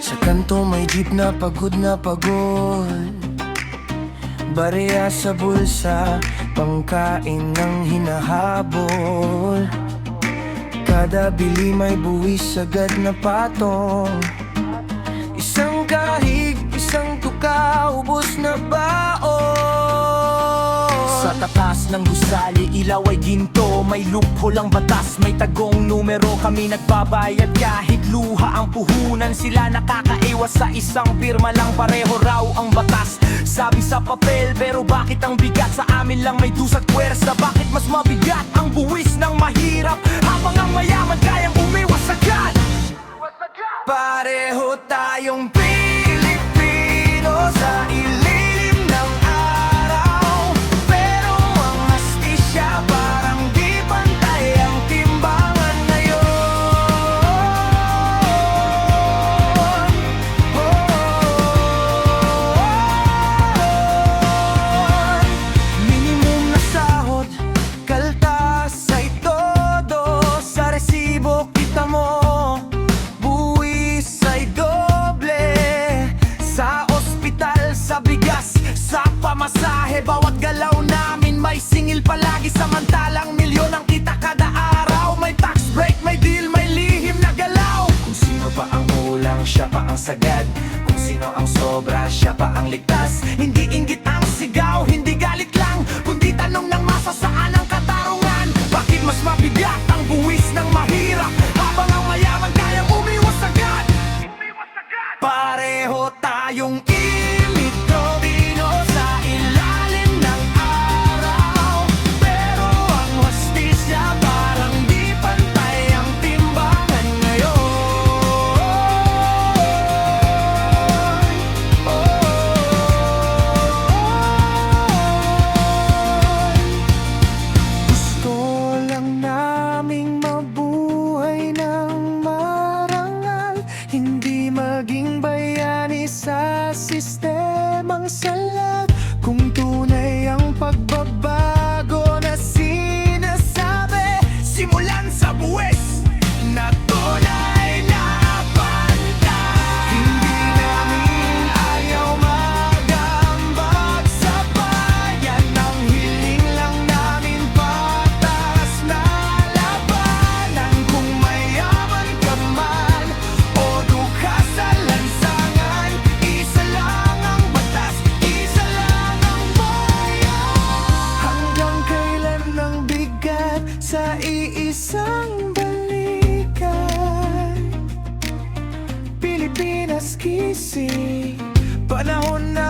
Sa kanto may jeep na pagod, bareya sa bulsa, pangkain ng hinahabol. Kada bili may buwis agad na patong. Isang kahig, isang tuka, ubos na baon. Sa tatas ng gusali, ilaw ay ginto. May loophole ang batas, may tagong numero. Kami nagbabayad kahit luha ang puhunan. Sila nakakaiwas sa isang pirma lang, pareho raw ang batas. Sabi sa papel, pero bakit ang bigat? Sa amin lang may dusa't puwersa. Bakit mas mabigat ang buwis ng mahirap, habang ang mayaman kayang umiwas agad? Pareho tayong Pilipino sa ilalim ng araw, pero ang hastisya parang di pantay ang timbangan ngayon. Minimum na sahod, kaltas ay todo. Sa resibo kita mo, sa bigas, sa pamasahe, bawat galaw namin may singil palagi. Samantalang milyon ang kita kada araw. May tax break, may deal, may lihim na galaw. Kung sino pa ang ulang, siya pa ang sagad. Kung sino ang sobra, siya pa ang ligtas. Hindi inggit ang sigaw, hindi galit lang, kundi tanong ng masa saan ang katarungan. Bakit mas mabigat ang buwis ng mahirap, habang ang mayaman kayang umiwas agad? Pareho tayong maging bayani sa sistemang salat. Kung tunay ang pagbabago na sinasabi, simulan sa buwis na tunay na pantay. Hindi namin ayaw magambag sa bayan, ang hiling lang namin patas na labanan. Kung mayaman ka man o dukha sa lansangan, isa lang ang batas, isa lang ang bayan. Hanggang kailan ang bigat sa iisang balikan? Pilipinas gising, panahon na